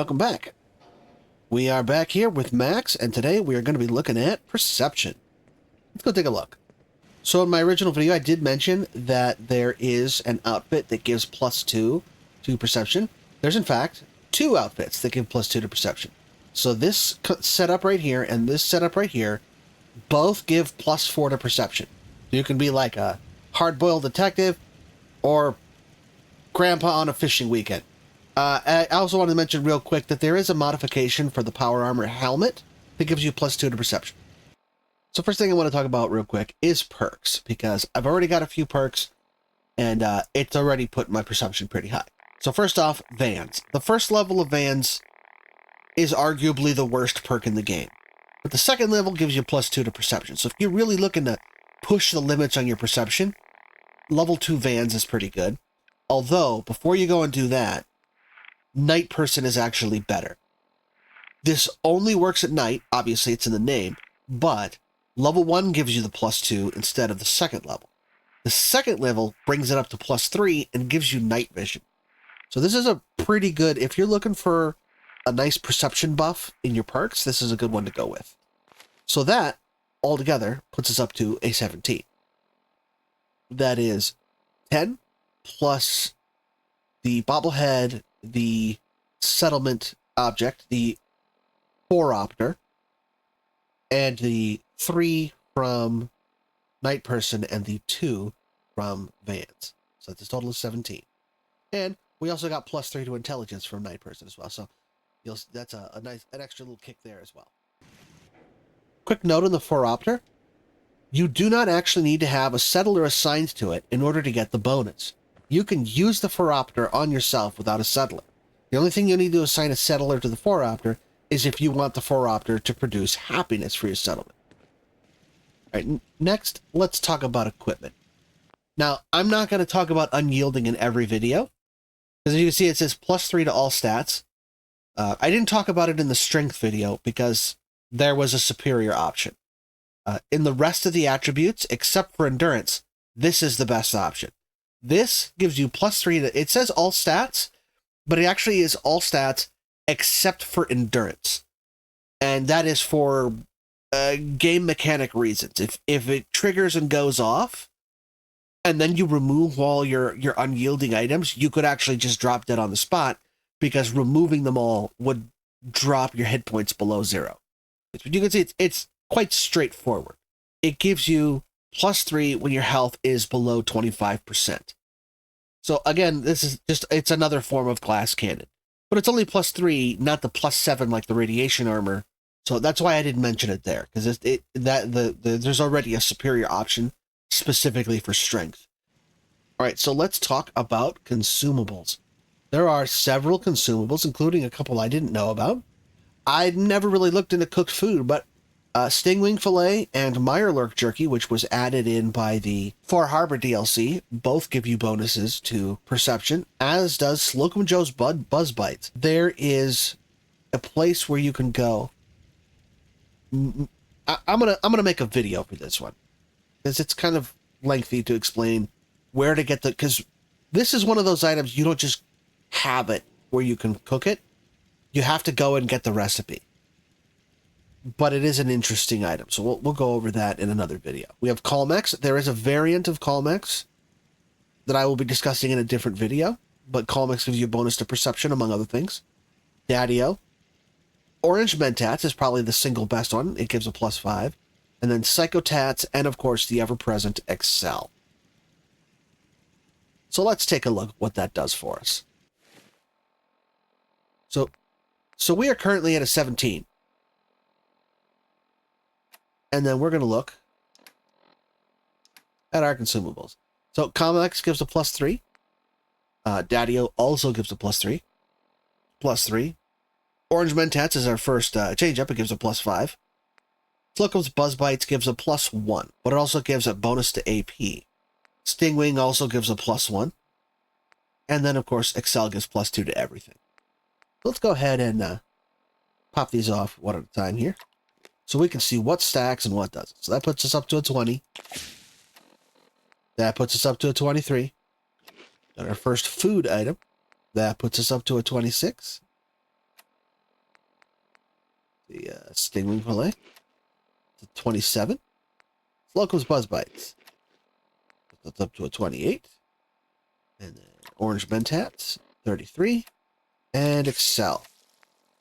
welcome back. We are back here with Max, and today we are going to be looking at perception. Let's go take a look. So in my original video, I did mention that there is an outfit that gives +2 to perception. There's in fact 2 outfits that give +2 to perception. So this setup right here and this setup right here both give +4 to perception. You can be like a hard-boiled detective or grandpa on a fishing weekend. I also want to mention real quick that there is a modification for the power armor helmet that gives you +2 to perception. So first thing I want to talk about real quick is perks, because I've already got a few perks, and it's already put my perception pretty high. So first off, Vans. The first level of Vans is arguably the worst perk in the game, but the second level gives you +2 to perception. So if you're really looking to push the limits on your perception, level 2 Vans is pretty good. Although, before you go and do that, Night Person is actually better. This only works at night, obviously it's in the name, but level 1 gives you the +2 instead of the second level. The second level brings it up to +3 and gives you night vision. So this is a pretty good, if you're looking for a nice perception buff in your perks, this is a good one to go with. So that, altogether, puts us up to a 17. That is 10 plus the bobblehead, the settlement object, the Phoropter, and the 3 from Night Person and the 2 from Vans. So that's a total of 17. And we also got +3 to intelligence from Night Person as well. So that's an extra little kick there as well. Quick note on the Phoropter. You do not actually need to have a settler assigned to it in order to get the bonus. You can use the Phoropter on yourself without a settler. The only thing you need to assign a settler to the Phoropter is if you want the Phoropter to produce happiness for your settlement. All right, next, let's talk about equipment. Now, I'm not going to talk about Unyielding in every video, because as you can see, it says +3 to all stats. I didn't talk about it in the strength video because there was a superior option. In the rest of the attributes, except for endurance, this is the best option. This gives you +3 to, it says all stats, but it actually is all stats except for endurance. And that is for game mechanic reasons. If it triggers and goes off, and then you remove all your unyielding items, you could actually just drop dead on the spot, because removing them all would drop your hit points below 0. You can see it's quite straightforward. It gives you +3 when your health is below 25%. So again, this is just, it's another form of glass cannon, but it's only +3, not the +7 like the radiation armor. So that's why I didn't mention it there, because there's already a superior option specifically for strength. All right, so let's talk about consumables. There are several consumables, including a couple I didn't know about. I'd never really looked into cooked food, but Stingwing Fillet and Mirelurk Jerky, which was added in by the Far Harbor DLC, both give you bonuses to perception, as does Slocum Joe's Buzz Bites. There is a place where you can go. I'm gonna make a video for this one, because it's kind of lengthy to explain where to get because this is one of those items you don't just have it where you can cook it. You have to go and get the recipe. But it is an interesting item, so we'll go over that in another video. We have Calmex. There is a variant of Calmex that I will be discussing in a different video, but Calmex gives you a bonus to perception, among other things. Daddio. Orange Mentats is probably the single best one. It gives a +5. And then Psychotats, and of course the ever-present Excel. So let's take a look at what that does for us. So we are currently at a 17. And then we're going to look at our consumables. So Calmex gives a +3. Daddio also gives a +3. +3. Orange Mentats is our first change-up. It gives a +5. Slocum's Buzz Bites gives a +1, but it also gives a bonus to AP. Stingwing also gives a +1. And then, of course, Excel gives +2 to everything. Let's go ahead and pop these off one at a time here, so we can see what stacks and what doesn't. So that puts us up to a 20. That puts us up to a 23. Got our first food item. That puts us up to a 26. Stinging Fillet. It's a 27. Locum's Buzz Bites. That's up to a 28. And then Orange Mentats, 33. And Excel,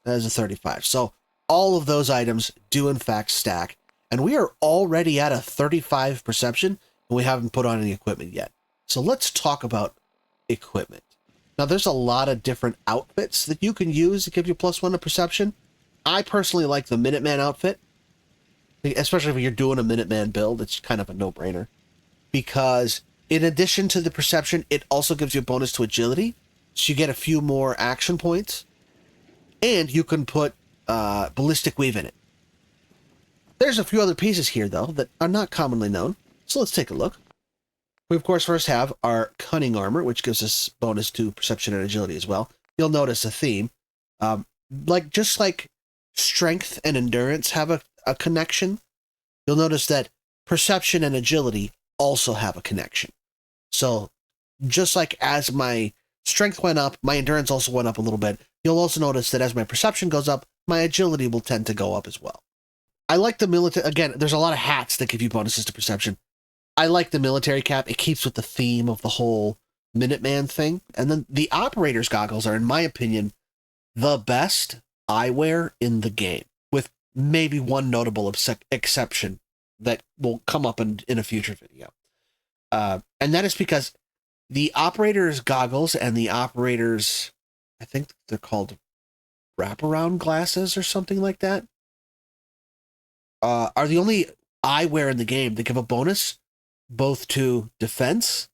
that is a 35. So all of those items do in fact stack. And we are already at a 35 perception, and we haven't put on any equipment yet. So let's talk about equipment. Now, there's a lot of different outfits that you can use to give you +1 to perception. I personally like the Minuteman outfit, especially if you're doing a Minuteman build. It's kind of a no-brainer, because in addition to the perception, it also gives you a bonus to agility, so you get a few more action points, and you can put ballistic weave in it. There's a few other pieces here, though, that are not commonly known, so let's take a look. We, of course, first have our Cunning Armor, which gives us bonus to perception and agility as well. You'll notice a theme. Just like strength and endurance have a connection, you'll notice that perception and agility also have a connection. So just like as my strength went up, my endurance also went up a little bit. You'll also notice that as my perception goes up, my agility will tend to go up as well. I like the military. Again, there's a lot of hats that give you bonuses to perception. I like the military cap. It keeps with the theme of the whole Minuteman thing. And then the operator's goggles are, in my opinion, the best eyewear in the game, with maybe one notable exception that will come up in a future video. And that is because the operator's goggles and the operator's, I think they're called wraparound glasses or something like that, are the only eyewear in the game that give a bonus both to defense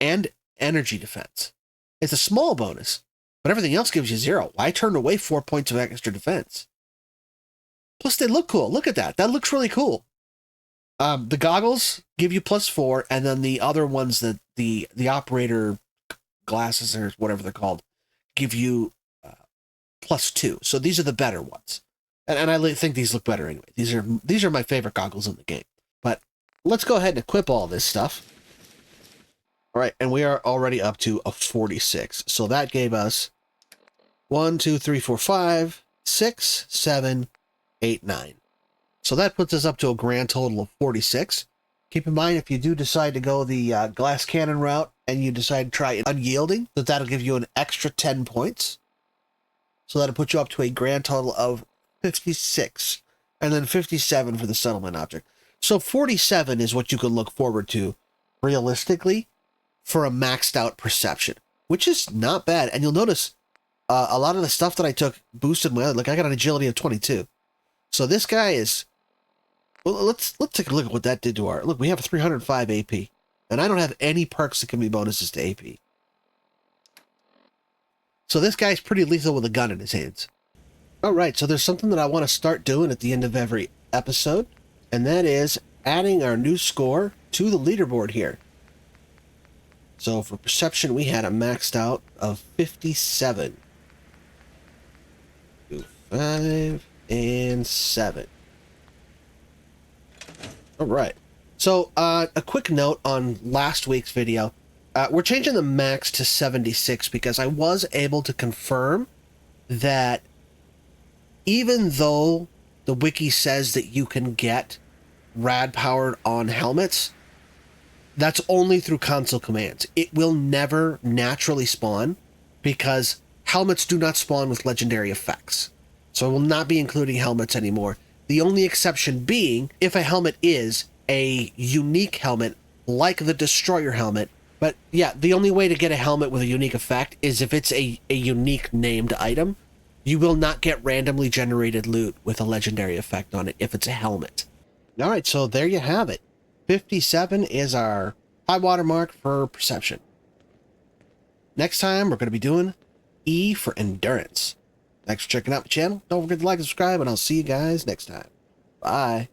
and energy defense. It's a small bonus, but everything else gives you 0. I turned away 4 points of extra defense. Plus, they look cool. Look at that. That looks really cool. The goggles give you +4, and then the other ones, that the operator glasses or whatever they're called, give you +2. So these are the better ones. And I think these look better anyway. These are my favorite goggles in the game. But let's go ahead and equip all this stuff. All right, and we are already up to a 46. So that gave us 1, 2, 3, 4, 5, 6, 7, 8, 9. So that puts us up to a grand total of 46. Keep in mind, if you do decide to go the glass cannon route and you decide to try Unyielding, that'll give you an extra 10 points. So that'll put you up to a grand total of 56, and then 57 for the settlement object. So 47 is what you can look forward to, realistically, for a maxed out perception, which is not bad. And you'll notice a lot of the stuff that I took boosted my other. Like, I got an agility of 22. So this guy is... Well, let's take a look at what that did to our... Look, we have 305 AP, and I don't have any perks that can be bonuses to AP. So this guy's pretty lethal with a gun in his hands. All right, so there's something that I want to start doing at the end of every episode, and that is adding our new score to the leaderboard here. So for perception, we had a maxed out of 57. 2, 5, and 7. All right. So a quick note on last week's video. We're changing the max to 76 because I was able to confirm that even though the wiki says that you can get rad powered on helmets, that's only through console commands. It will never naturally spawn because helmets do not spawn with legendary effects. So I will not be including helmets anymore. The only exception being if a helmet is a unique helmet like the Destroyer helmet. But yeah, the only way to get a helmet with a unique effect is if it's a unique named item. You will not get randomly generated loot with a legendary effect on it if it's a helmet. All right, so there you have it. 57 is our high water mark for perception. Next time, we're going to be doing E for endurance. Thanks for checking out my channel. Don't forget to like and subscribe, and I'll see you guys next time. Bye.